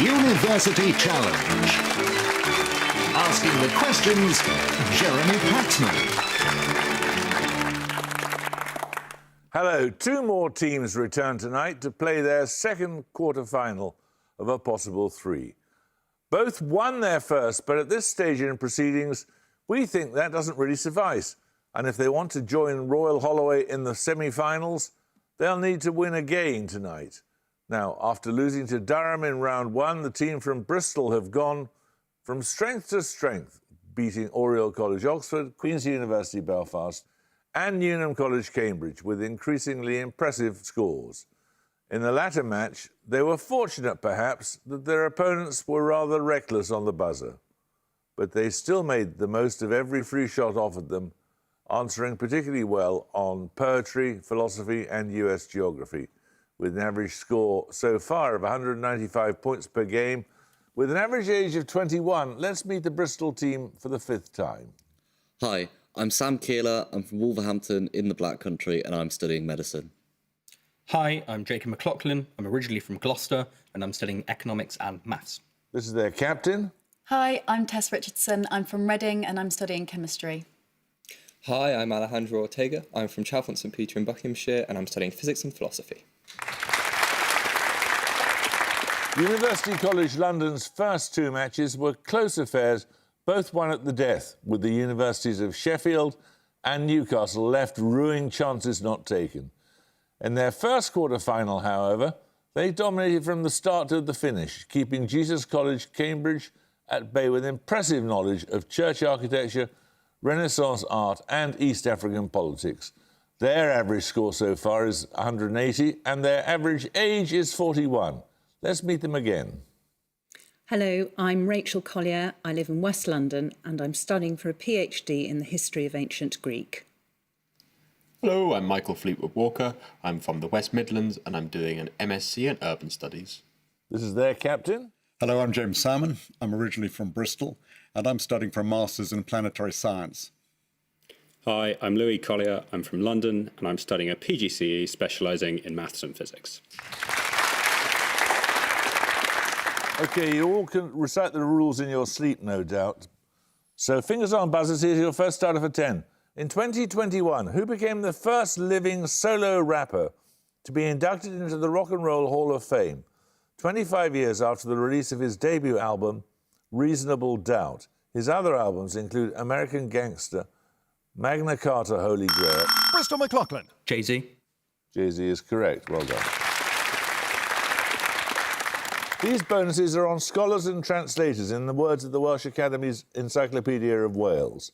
University Challenge. Asking the questions, Jeremy Paxman. Hello, two more teams return tonight to play their second quarter-final of a possible three. Both won their first, but at this stage in proceedings, we think that doesn't really suffice. And if they want to join Royal Holloway in the semi-finals, they'll need to win again tonight. Now, after losing to Durham in round one, the team from Bristol have gone from strength to strength, beating Oriel College Oxford, Queen's University Belfast, and Newnham College Cambridge with increasingly impressive scores. In the latter match, they were fortunate, perhaps, that their opponents were rather reckless on the buzzer. But they still made the most of every free shot offered them, answering particularly well on poetry, philosophy and US geography, with an average score so far of 195 points per game. With an average age of 21, let's meet the Bristol team for the fifth time. Hi, I'm Sam Keeler. I'm from Wolverhampton in the Black Country and I'm studying medicine. Hi, I'm Jacob McLaughlin. I'm originally from Gloucester and I'm studying economics and maths. This is their captain. Hi, I'm Tess Richardson. I'm from Reading and I'm studying chemistry. Hi, I'm Alejandro Ortega. I'm from Chalfont St Peter in Buckinghamshire and I'm studying physics and philosophy. University College London's first two matches were close affairs, both won at the death, with the universities of Sheffield and Newcastle left ruining chances not taken. In their first quarter-final, however, they dominated from the start to the finish, keeping Jesus College, Cambridge at bay with impressive knowledge of church architecture, Renaissance art and East African politics. Their average score so far is 180 and their average age is 41. Let's meet them again. Hello, I'm Rachel Collier. I live in West London and I'm studying for a PhD in the history of ancient Greek. Hello, I'm Michael Fleetwood Walker. I'm from the West Midlands and I'm doing an MSc in Urban Studies. This is their captain. Hello, I'm James Salmon. I'm originally from Bristol and I'm studying for a Masters in Planetary Science. Hi, I'm Louis Collier. I'm from London and I'm studying a PGCE specialising in maths and physics. OK, you all can recite the rules in your sleep, no doubt. So fingers on buzzers, here's your first starter for 10. In 2021, who became the first living solo rapper to be inducted into the Rock and Roll Hall of Fame, 25 years after the release of his debut album, Reasonable Doubt? His other albums include American Gangster, Magna Carta Holy Grail. Bristol McLaughlin. Jay-Z. Jay-Z is correct. Well done. These bonuses are on scholars and translators, in the words of the Welsh Academy's Encyclopedia of Wales.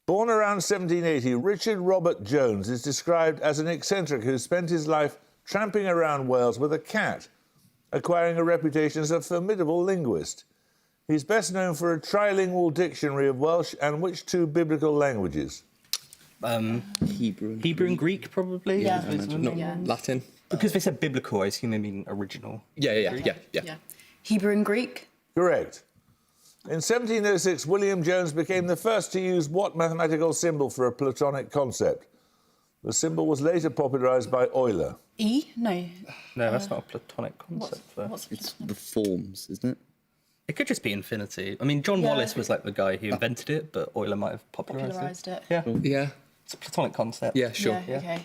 Born around 1780, Richard Robert Jones is described as an eccentric who spent his life tramping around Wales with a cat, acquiring a reputation as a formidable linguist. He's best known for a trilingual dictionary of Welsh and which two biblical languages? Hebrew and Greek, probably? Yeah. Latin. Because they said biblical, I assume they mean original. Yeah. Hebrew and Greek? Correct. In 1706, William Jones became the first to use what mathematical symbol for a Platonic concept? The symbol was later popularised by Euler. E? No. No, that's not a Platonic concept. It's the forms, isn't it? It could just be infinity. I mean, John Wallis was like the guy who invented it, but Euler might have popularised it. Yeah. It's a Platonic concept. Yeah, sure. Yeah,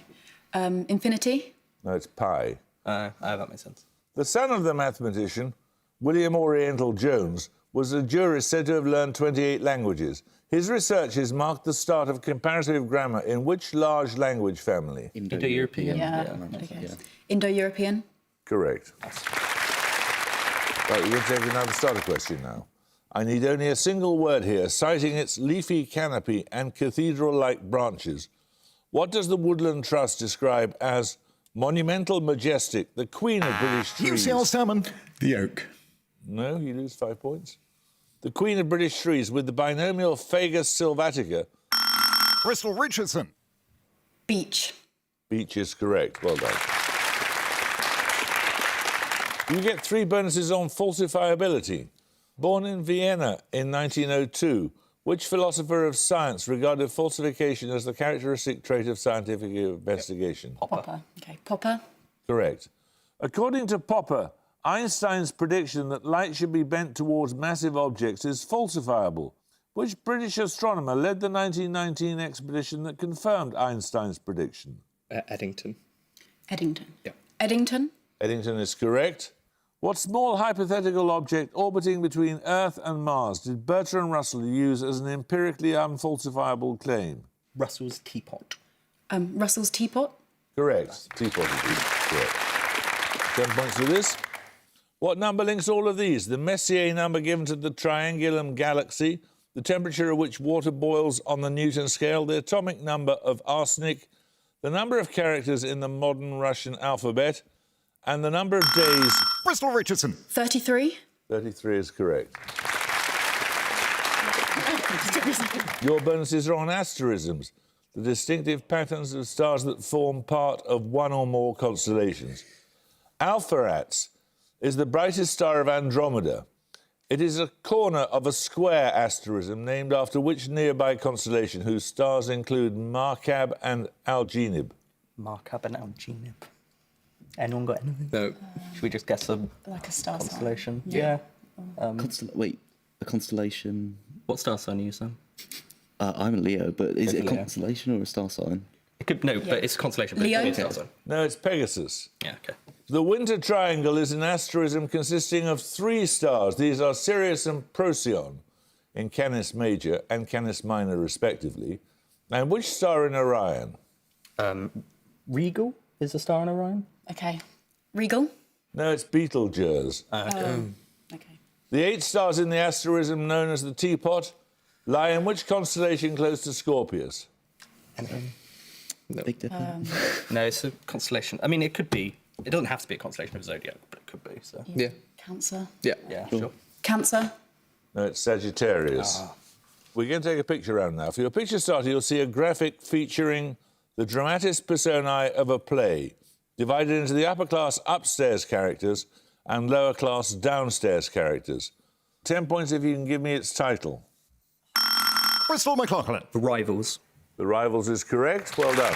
OK. Infinity? No, it's pi. That makes sense. The son of the mathematician, William Oriental Jones, was a jurist said to have learned 28 languages. His researches marked the start of comparative grammar in which large language family? Indo-European. Okay. Indo-European? Correct. Right, we're going to take another starter question now. I need only a single word here, citing its leafy canopy and cathedral-like branches. What does the Woodland Trust describe as monumental, majestic, the queen of British trees? UCL Salmon. The oak. No, you lose 5 points. The queen of British trees with the binomial Fagus sylvatica. Bristol Richardson. Beach. Beach is correct. Well done. You get 3 bonuses on falsifiability. Born in Vienna in 1902, which philosopher of science regarded falsification as the characteristic trait of scientific investigation? Popper. OK. Popper? Correct. According to Popper, Einstein's prediction that light should be bent towards massive objects is falsifiable. Which British astronomer led the 1919 expedition that confirmed Einstein's prediction? Eddington. Eddington. Yeah. Eddington. Eddington is correct. What small hypothetical object orbiting between Earth and Mars did Bertrand Russell use as an empirically unfalsifiable claim? Russell's teapot. Russell's teapot. Correct. Teapot is correct. 10 points for this. What number links all of these? The Messier number given to the Triangulum galaxy, the temperature at which water boils on the Newton scale, the atomic number of arsenic, the number of characters in the modern Russian alphabet, and the number of days... Bristol Richardson. 33. 33 is correct. Your bonuses are on asterisms, the distinctive patterns of stars that form part of one or more constellations. Alpheratz is the brightest star of Andromeda. It is a corner of a square asterism named after which nearby constellation whose stars include Markab and Algenib? Markab and Algenib. Anyone got anything? No. Should we just guess a Like a star sign. constellation? Yeah. Wait, a constellation. What star sign are you, Sam? I'm a Leo, but is it a Leo. constellation or a star sign? It could but it's a constellation. But Leo? It's a star sign. No, it's Pegasus. Yeah, okay. The Winter Triangle is an asterism consisting of 3 stars. These are Sirius and Procyon in Canis Major and Canis Minor, respectively. And which star in Orion? Regal is a star in Orion. Okay. Regal. No, it's Betelgeuse. Okay. The 8 stars in the asterism known as the Teapot lie in which constellation close to Scorpius? Big Dipper. No, it's a constellation. I mean, it could be. It doesn't have to be a constellation of zodiac, but it could be. So Yeah. Cancer. Yeah. yeah, sure. Cancer. No, it's Sagittarius. We're going to take a picture round now. For your picture starter, you'll see a graphic featuring the dramatis personae of a play, divided into the upper class upstairs characters and lower class downstairs characters. 10 points if you can give me its title. Bristol McLaughlin. The Rivals. The Rivals is correct. Well done.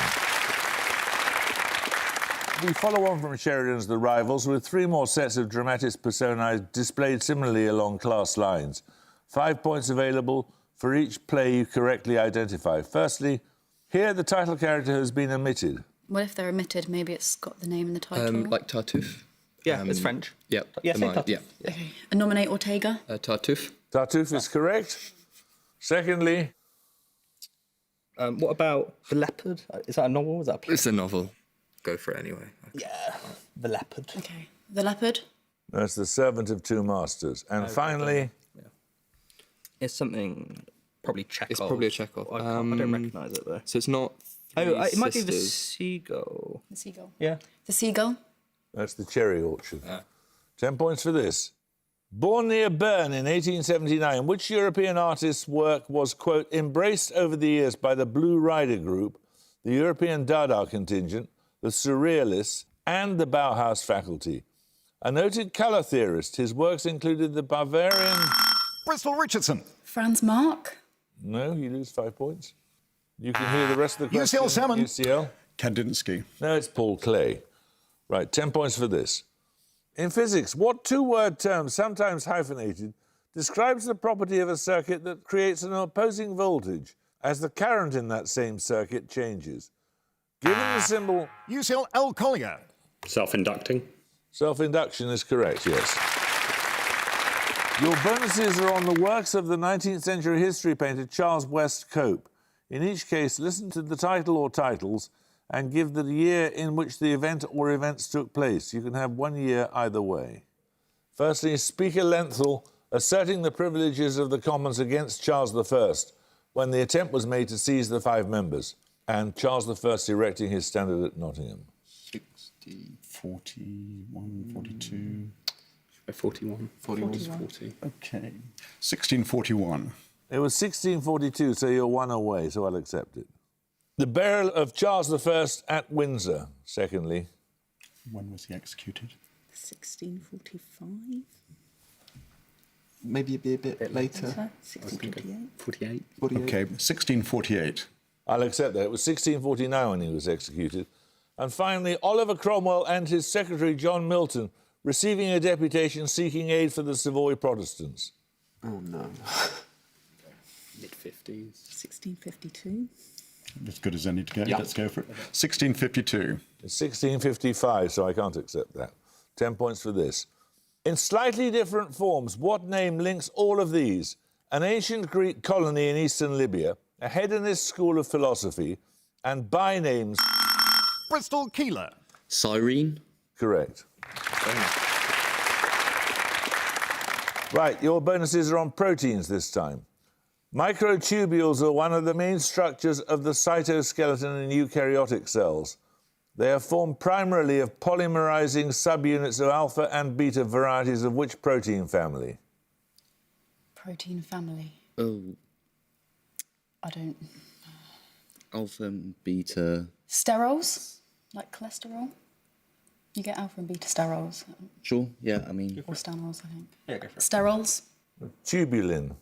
We follow on from Sheridan's The Rivals with 3 more sets of dramatis personae displayed similarly along class lines. 5 points available for each play you correctly identify. Firstly, here the title character has been omitted. What if they're omitted? Maybe it's got the name in the title. Like Tartuffe. Yeah, it's French. Yeah. Yeah, say Tartuffe. Yeah. Okay. And nominate Ortega. Tartuffe. Tartuffe is correct. Secondly, What about The Leopard? Is that a novel? Or is that a play? It's a novel. Go for it anyway. Yeah, The Leopard. Okay. The Leopard. that's The Servant of Two Masters. And finally, It's something probably Chekhov. It's probably a Chekhov. I don't recognise it though. So it's not. Oh, Three it might be The Sisters. Seagull. The Seagull. Yeah. The Seagull. that's The Cherry Orchard. 10 points for this. Born near Bern in 1879, which European artist's work was, quote, embraced over the years by the Blue Rider Group, the European Dada contingent, the Surrealists, and the Bauhaus faculty? A noted colour theorist, his works included the Bavarian... Bristol Richardson. Franz Marc. No, you lose 5 points. You can hear the rest of the question. UCL Salmon. UCL? Kandinsky. No, it's Paul Klee. Right, 10 points for this. In physics, what 2-word term, sometimes hyphenated, describes the property of a circuit that creates an opposing voltage as the current in that same circuit changes? Given the symbol... UCL L. Collier. Self-inducting. Self-induction is correct, yes. Your bonuses are on the works of the 19th century history painter Charles West Cope. In each case, listen to the title or titles and give the year in which the event or events took place. You can have 1 year either way. Firstly, Speaker Lenthal asserting the privileges of the Commons against Charles I when the attempt was made to seize the 5 members, and Charles I erecting his standard at Nottingham. 60, 41, 42... 41. 40. Okay. 1641. It was 1642, so you're 1 away, so I'll accept it. The burial of Charles I at Windsor, secondly. When was he executed? 1645? Maybe it'd be a bit later. 1648? 48. Okay, 1648. I'll accept that. It was 1649 when he was executed. And finally, Oliver Cromwell and his secretary, John Milton, receiving a deputation seeking aid for the Savoy Protestants? Oh no. Mid-50s. 1652. As good as any to get. Yeah. Let's go for it. 1652. It's 1655, so I can't accept that. 10 points for this. In slightly different forms, what name links all of these? An ancient Greek colony in eastern Libya, a hedonist school of philosophy, and by names. Bristol Keeler. Cyrene. Correct. Right, your bonuses are on proteins this time. Microtubules are one of the main structures of the cytoskeleton in eukaryotic cells. They are formed primarily of polymerizing subunits of alpha and beta varieties of which protein family? Protein family. Oh, I don't. alpha and beta. Sterols, like cholesterol. You get alpha and beta sterols Sure, yeah, I mean. or stanols, I think. Yeah, go for it. Sterols. Tubulin.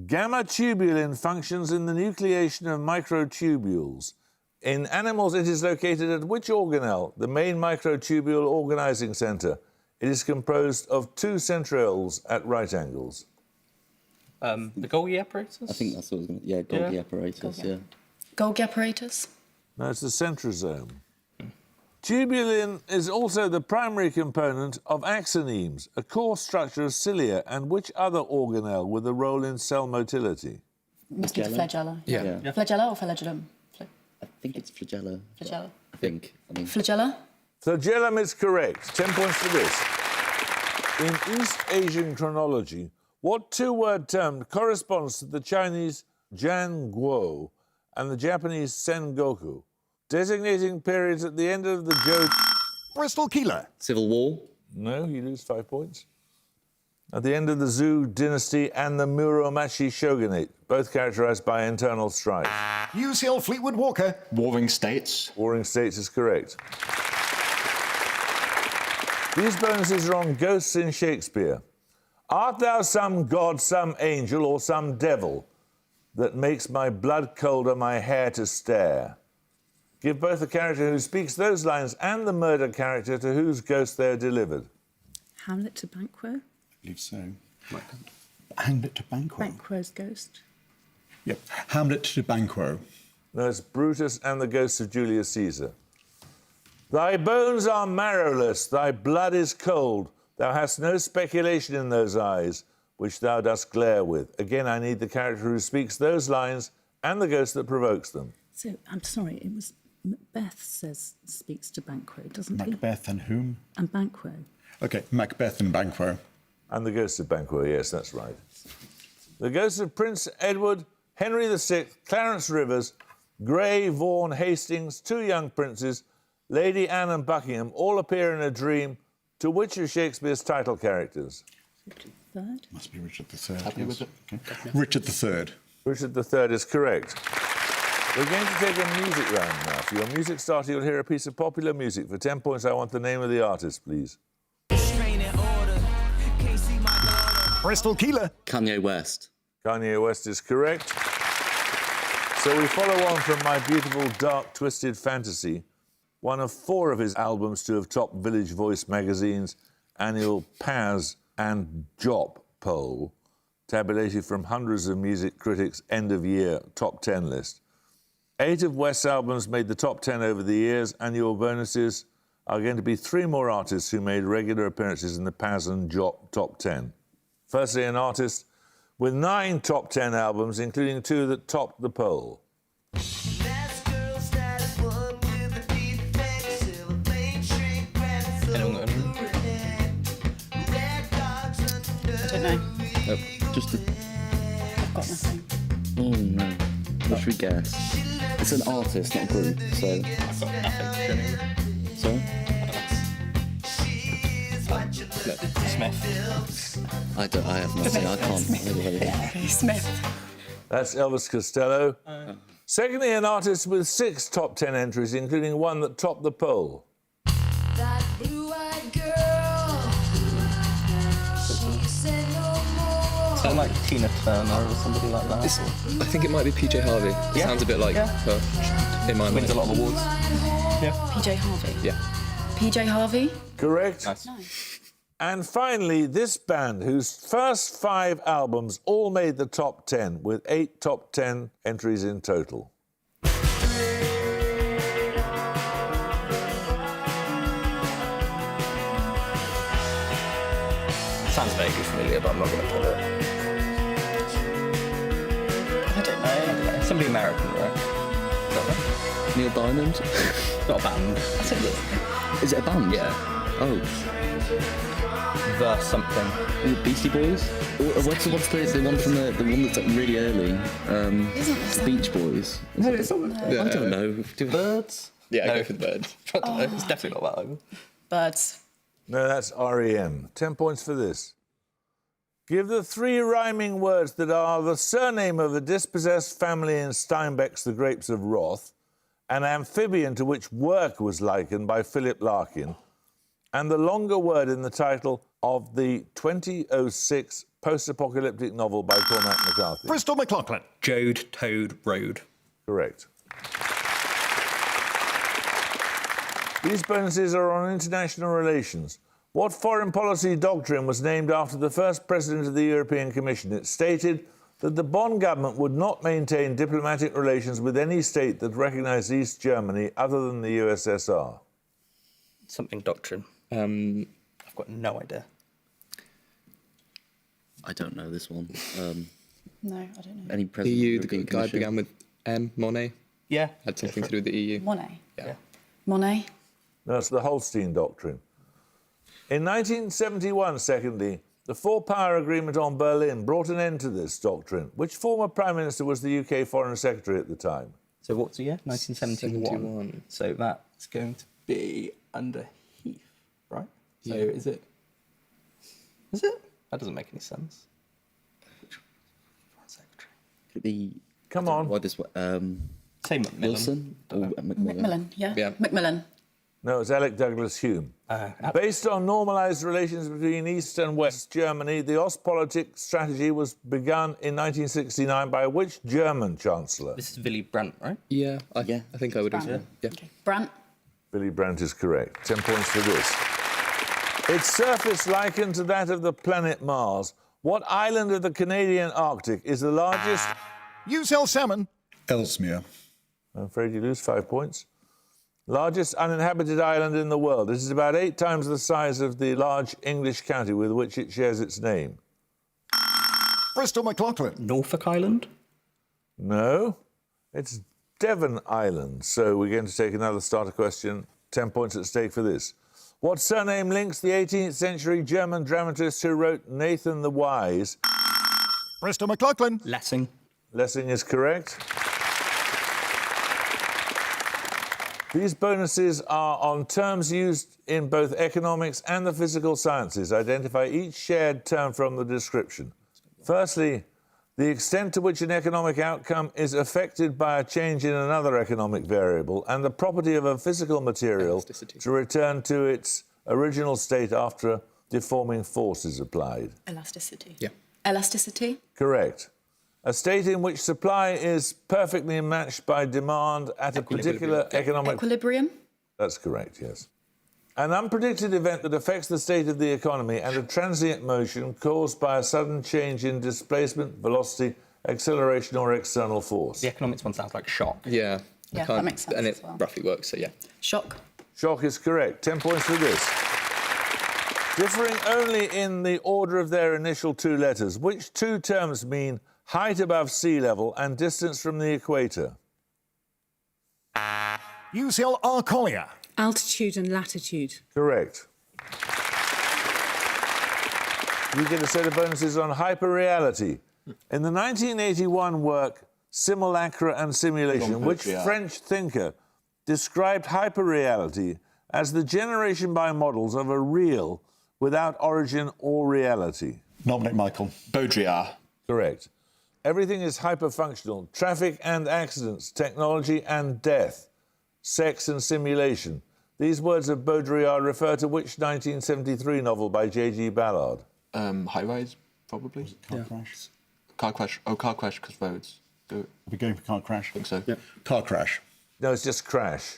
Gamma tubulin functions in the nucleation of microtubules. In animals, it is located at which organelle? The main microtubule organizing center. It is composed of two centrioles at right angles. The Golgi apparatus? I think that's what I was going to... Yeah, Golgi Yeah. apparatus, Golgi. yeah. Golgi apparatus. No, it's the centrosome. Tubulin is also the primary component of axonemes, a core structure of cilia, and which other organelle with a role in cell motility? Must be the flagella. Yeah. Yeah. Flagella or flagellum? I think it's flagella. Flagella. I think. I mean, Flagella? Flagellum is correct. 10 points for this. In East Asian chronology, what two-word term corresponds to the Chinese Jianguo and the Japanese Sengoku, designating periods at the end of the Zhou... Bristol Keeler. Civil War. No, you lose 5 points. At the end of the Zhou dynasty and the Muromachi shogunate, both characterized by internal strife. UCL Fleetwood Walker. Warring States. Warring States is correct. These bonuses are on ghosts in Shakespeare. Art thou some god, some angel, or some devil that makes my blood cold or my hair to stare? Give both the character who speaks those lines and the murder character to whose ghost they are delivered. Hamlet to Banquo. I believe so. Hamlet to Banquo. Banquo's ghost. Yep. Hamlet to Banquo. No, it's Brutus and the ghost of Julius Caesar. Thy bones are marrowless, thy blood is cold. Thou hast no speculation in those eyes, which thou dost glare with. Again, I need the character who speaks those lines and the ghost that provokes them. So, I'm sorry, it was Macbeth speaks to Banquo, doesn't he? Macbeth and whom? And Banquo. OK, Macbeth and Banquo. And the ghost of Banquo, yes, that's right. The ghosts of Prince Edward, Henry VI, Clarence Rivers, Grey, Vaughan, Hastings, two young princes, Lady Anne and Buckingham all appear in a dream to which of Shakespeare's title characters? Third. Must be Richard III. Happy with it? Okay. Richard III. Richard III is correct. We're going to take a music round now. For your music starter, you'll hear a piece of popular music. For 10 points, I want the name of the artist, please. Bristol Keeler. Kanye West. Kanye West is correct. So we follow on from My Beautiful Dark Twisted Fantasy, one of 4 of his albums to have topped Village Voice magazine's annual Paz and Jop poll, tabulated from hundreds of music critics' end-of-year top 10 list. 8 of West's albums made the top 10 over the years, and your bonuses are going to be 3 more artists who made regular appearances in the Paz and Jop top 10. Firstly, an artist with 9 top 10 albums, including 2 that topped the poll. Anyone got any? I don't know. Just a... I've got nothing. Oh, no. What should we guess? It's an artist, not a group, so... I've got nothing, genuinely. Sorry? Smith. I have nothing. I can't think of anything. Okay, Smith. That's Elvis Costello. Secondly, an artist with 6 top 10 entries, including 1 that topped the poll. That blue-eyed girl, she said no more. Sound like Tina Turner or somebody like that. I think it might be PJ Harvey. It Yeah. sounds a bit like Yeah. her in my mind. Wins a lot of awards. PJ Harvey. Yeah. PJ Harvey. Correct. Nice. And finally, this band, whose first 5 albums all made the top 10, with 8 top 10 entries in total. Sounds vaguely familiar, but I'm not going to put it. I don't know. Somebody American, right? Neil Diamond? Not a band. Is it a band? Yeah. Oh. The something. Is it Beastie Boys? What's the one from the one that's like really early? Beach Boys. No, it's not. I don't know. Birds? Yeah, No. go for the birds. It's definitely not that either. Birds. No, that's REM. 10 points for this. Give the 3 rhyming words that are the surname of a dispossessed family in Steinbeck's The Grapes of Wrath, an amphibian to which work was likened by Philip Larkin, and the longer word in the title of the 2006 post-apocalyptic novel by Cormac McCarthy. Bristol McLaughlin. Jode, Toad, Road. Correct. These bonuses are on international relations. What foreign policy doctrine was named after the first president of the European Commission? It stated that the Bonn government would not maintain diplomatic relations with any state that recognised East Germany other than the USSR. Something doctrine. I've got no idea. I don't know this one. No, I don't know. Any president EU, of the European guy Commission? began with M, Monet. Yeah. Had something to do with the EU. Monet. Yeah. Monet. No, it's the Holstein Doctrine. In 1971, secondly, the Four-Power Agreement on Berlin brought an end to this doctrine. Which former Prime Minister was the UK Foreign Secretary at the time? So what's the year? 1971. 71. So that's going to be under Heath, right? So Yeah. is it? Is it? That doesn't make any sense. Foreign Secretary. Come on. Why this? Say Macmillan. Wilson or Macmillan? Macmillan, yeah? Yeah. Macmillan. No, it's Alec Douglas Hume. Based on normalised relations between East and West Germany, the Ostpolitik strategy was begun in 1969 by which German Chancellor? This is Willy Brandt, right? Yeah, I think I would Brandt. agree. Yeah. Okay. Brandt. Willy Brandt is correct. 10 points for this. Its surface likened to that of the planet Mars. What island of the Canadian Arctic is the largest? UCL salmon. Ellesmere. I'm afraid you lose 5 points. Largest uninhabited island in the world. It is about 8 times the size of the large English county with which it shares its name. Bristol McLaughlin. Norfolk Island? No, it's Devon Island. So we're going to take another starter question. 10 points at stake for this. What surname links the 18th century German dramatist who wrote Nathan the Wise? Bristol McLaughlin. Lessing. Lessing is correct. These bonuses are on terms used in both economics and the physical sciences. Identify each shared term from the description. Firstly, the extent to which an economic outcome is affected by a change in another economic variable, and the property of a physical material Elasticity. to return to its original state after deforming force is applied. Elasticity. Yeah. Elasticity. Correct. A state in which supply is perfectly matched by demand at a particular economic... Equilibrium. That's correct, yes. An unpredicted event that affects the state of the economy and a transient motion caused by a sudden change in displacement, velocity, acceleration or external force. The economics one sounds like shock. Yeah. Yeah, that makes sense And as it well. roughly works, so yeah. Shock. Shock is correct. 10 points for this. Differing only in the order of their initial 2 letters, which 2 terms mean height above sea level and distance from the equator? UCL R. Collier. Altitude and latitude. Correct. You get a set of bonuses on hyperreality. In the 1981 work Simulacra and Simulation, which French thinker described hyperreality as the generation by models of a real without origin or reality? Nominate Michael. Baudrillard. Correct. Everything is hyperfunctional. Traffic and accidents, technology and death, sex and simulation. These words of Baudrillard refer to which 1973 novel by J.G. Ballard? High Rise, probably. Car crash. Car crash. Oh, car crash, because roads. Do it. Are we going for car crash? I think so. Car crash. No, it's just Crash.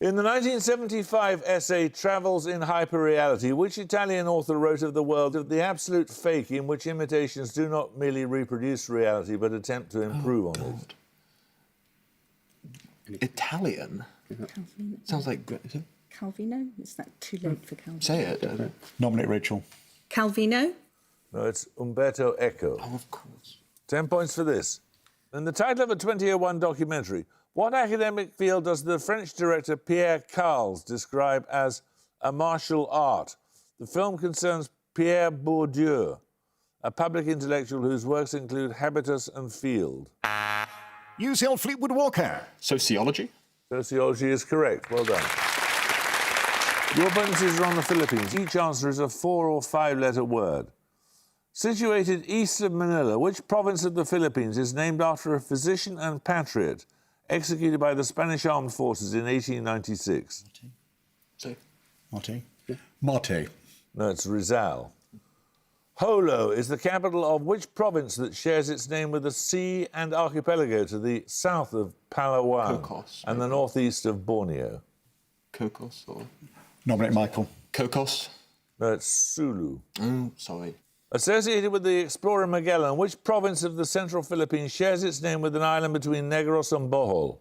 In the 1975 essay Travels in Hyperreality, which Italian author wrote of the world of the absolute fake in which imitations do not merely reproduce reality but attempt to improve on it? Italian? Calvino. Sounds like... Is it? Calvino? Is that too late for Calvino? Say it. Nominate Rachel. Calvino? No, it's Umberto Eco. Oh, of course. 10 points for this. In the title of a 2001 documentary, what academic field does the French director Pierre Carles describe as a martial art? The film concerns Pierre Bourdieu, a public intellectual whose works include Habitus and Field. UCL Fleetwood Walker. Sociology? Sociology is correct. Well done. Your bonuses are on the Philippines. Each answer is a 4 or 5 letter word. Situated east of Manila, which province of the Philippines is named after a physician and patriot executed by the Spanish Armed Forces in 1896? Say. Mate. Mate. No, it's Rizal. Jolo is the capital of which province that shares its name with a sea and archipelago to the south of Palawan Cocos, and the northeast of Borneo? Cocos or... Nominate Michael. Cocos? No, it's Sulu. Sorry. Associated with the explorer Magellan, which province of the central Philippines shares its name with an island between Negros and Bohol?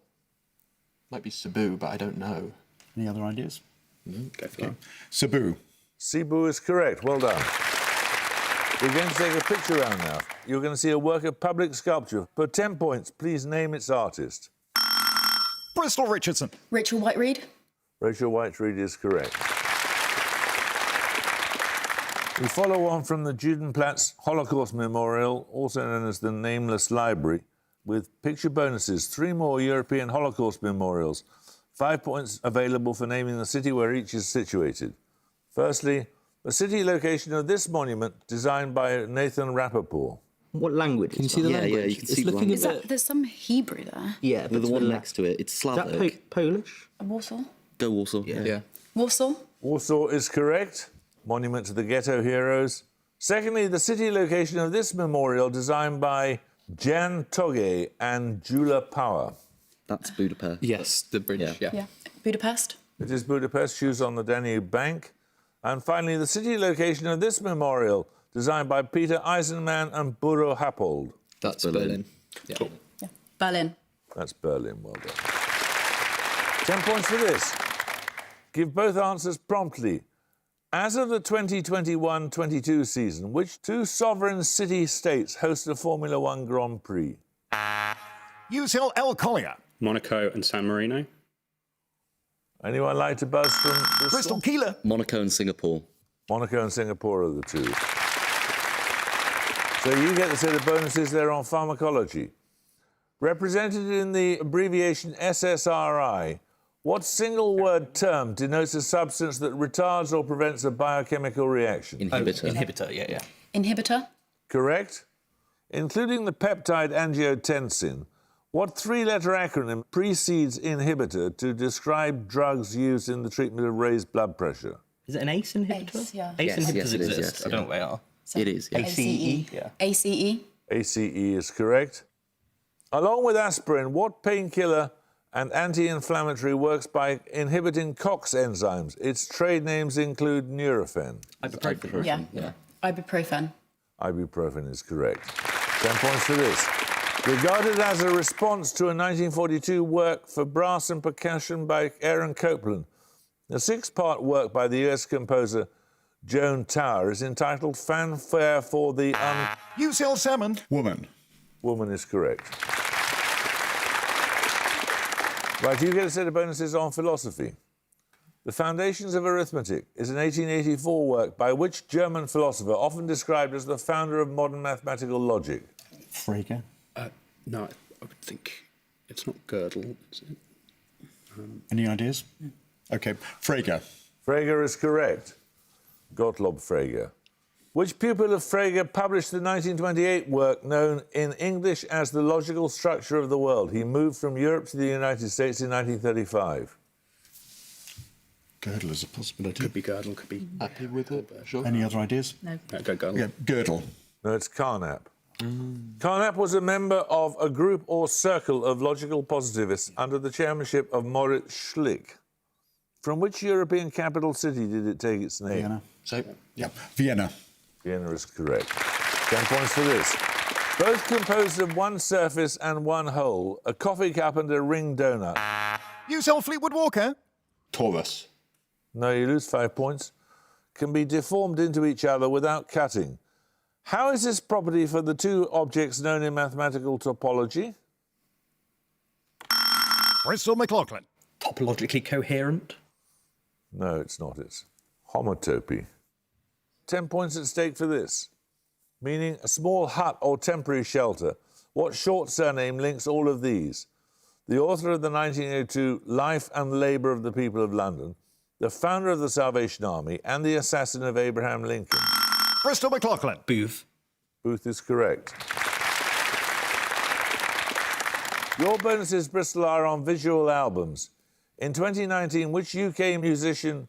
Might be Cebu, but I don't know. Any other ideas? Go for it. Cebu. Cebu is correct. Well done. We're going to take a picture round now. You're going to see a work of public sculpture. For 10 points, please name its artist. Bristol Richardson. Rachel White-Reed. Rachel White-Reed is correct. We follow on from the Judenplatz Holocaust Memorial, also known as the Nameless Library, with picture bonuses, 3 more European Holocaust memorials, 5 points available for naming the city where each is situated. Firstly, the city location of this monument, designed by Nathan Rappaport. What language? Can you is see that? the language? Yeah, you can see the Is language. that, there's some Hebrew there. Yeah, The one next to it, it's Is that Slavic. Polish? Warsaw. Go Warsaw. Yeah. Warsaw. Warsaw is correct. Monument to the ghetto heroes. Secondly, the city location of this memorial, designed by Jan Toge and Jula Power. That's Budapest. Yes, the bridge. Yeah. Yeah. Budapest. It is Budapest, shoes on the Danube bank. And finally, the city location of this memorial, designed by Peter Eisenman and Buro Happold. That's Berlin. Berlin. Yeah. Cool. Yeah. Berlin. That's Berlin, well done. 10 points for this. Give both answers promptly. As of the 2021-22 season, which 2 sovereign city-states host a Formula One Grand Prix? UCL El Collier. Monaco and San Marino. Anyone like to buzz from Bristol? Bristol Keeler. Monaco and Singapore. Monaco and Singapore are the 2. So you get the set of bonuses there on pharmacology. Represented in the abbreviation SSRI, what single-word term denotes a substance that retards or prevents a biochemical reaction? Inhibitor. Inhibitor, yeah. Inhibitor. Correct. Including the peptide angiotensin, what 3-letter acronym precedes inhibitor to describe drugs used in the treatment of raised blood pressure? Is it an ACE inhibitor? ACE, yeah. ACE Yes, inhibitors yes, it is, exist. yes, I don't know what they are. It is, yeah. ACE? Yeah. ACE. ACE is correct. Along with aspirin, what painkiller and anti-inflammatory works by inhibiting COX enzymes? Its trade names include Nurofen. Ibuprofen. Yeah. Ibuprofen. Ibuprofen is correct. 10 points for this. Regarded as a response to a 1942 work for brass and percussion by Aaron Copland, a 6-part work by the US composer Joan Tower is entitled Fanfare for the UCL Salmon. Woman. Woman is correct. Right, you get a set of bonuses on philosophy. The Foundations of Arithmetic is an 1884 work by which German philosopher, often described as the founder of modern mathematical logic? Frege. No, I would think it's not Gödel, is it? Any ideas? OK. Frege. Frege is correct. Gottlob Frege. Which pupil of Frege published the 1928 work known in English as The Logical Structure of the World? He moved from Europe to the United States in 1935. Gödel is a possibility. Could be Gödel, could be... Happy with it? Sure. Any other ideas? No. Go Gödel. Yeah, Gödel. No, it's Carnap. Carnap was a member of a group or circle of logical positivists under the chairmanship of Moritz Schlick. From which European capital city did it take its name? Vienna. So, Yep. Vienna. Vienna is correct. 10 points for this. Both composed of one surface and one hole, a coffee cup and a ring donut. UCL Fleetwood Walker. Taurus. No, you lose 5 points. Can be deformed into each other without cutting. How is this property for the two objects known in mathematical topology? Bristol McLaughlin. Topologically coherent. No, it's not. It's homotopy. 10 points at stake for this. Meaning a small hut or temporary shelter. What short surname links all of these? The author of the 1902 Life and Labour of the People of London, the founder of the Salvation Army, and the assassin of Abraham Lincoln. Bristol McLaughlin. Booth. Booth is correct. Your bonuses, Bristol, are on visual albums. In 2019, which UK musician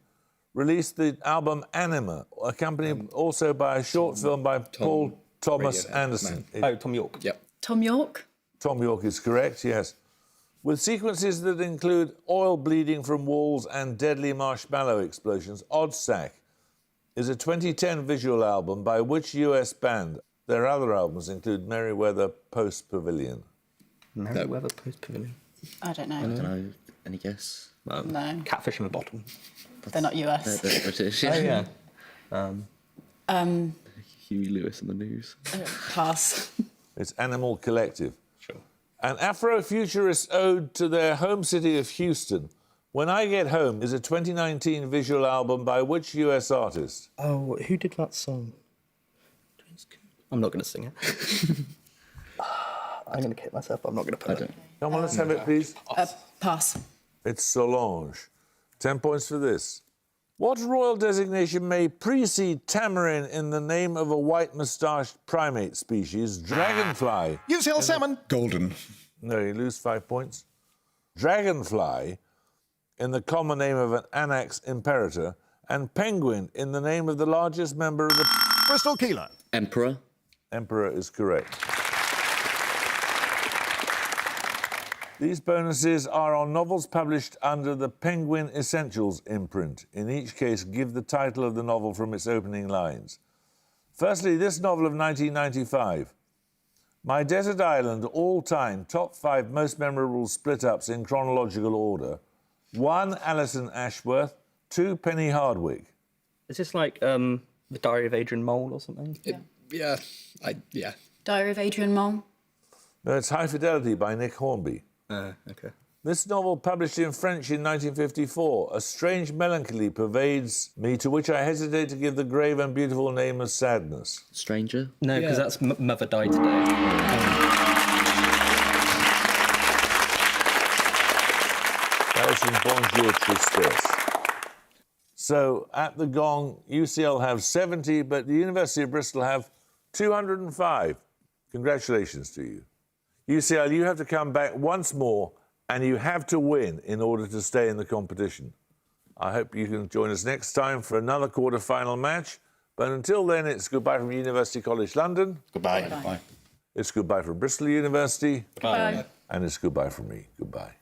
released the album Anima, accompanied also by a short film by Paul Thomas Anderson? Tom York. Yep. Tom York. Tom York is correct, yes. With sequences that include oil bleeding from walls and deadly marshmallow explosions, Oddsack is a 2010 visual album by which US band? Their other albums include Merriweather Post Pavilion. Merriweather Post Pavilion. I don't know. I don't know. Any guess? No. Catfish in a bottle. They're not US. They're British. Oh, yeah. Huey Lewis on the news. Pass. It's Animal Collective. Sure. An Afrofuturist ode to their home city of Houston. When I Get Home is a 2019 visual album by which US artist? Oh, who did that song? I'm not going to sing it. I'm going to kick myself. I'm not going to put it. Come on, let's have it, please. Pass. It's Solange. 10 points for this. What royal designation may precede tamarin in the name of a white-moustached primate species? Dragonfly. UCL Salmon. Golden. No, you lose 5 points. Dragonfly in the common name of an Anax imperator, and penguin in the name of the largest member of the... Bristol Keeler. Emperor. Emperor is correct. These bonuses are on novels published under the Penguin Essentials imprint. In each case, give the title of the novel from its opening lines. Firstly, this novel of 1995. My Desert Island, all-time, top 5 most memorable split-ups in chronological order. 1, Alison Ashworth. 2, Penny Hardwick. Is this like the Diary of Adrian Mole or something? Yeah. Diary of Adrian Mole. No, it's High Fidelity by Nick Hornby. Okay. This novel, published in French in 1954, a strange melancholy pervades me to which I hesitate to give the grave and beautiful name of sadness. Stranger. No, because that's Mother Died Today. That was in Bonjour Tristesse. So, at the gong, UCL have 70, but the University of Bristol have 205. Congratulations to you. UCL, you have to come back once more, and you have to win in order to stay in the competition. I hope you can join us next time for another quarter-final match. But until then, it's goodbye from University College London. Goodbye. Bye. It's goodbye from Bristol University. Bye. And it's goodbye from me. Goodbye.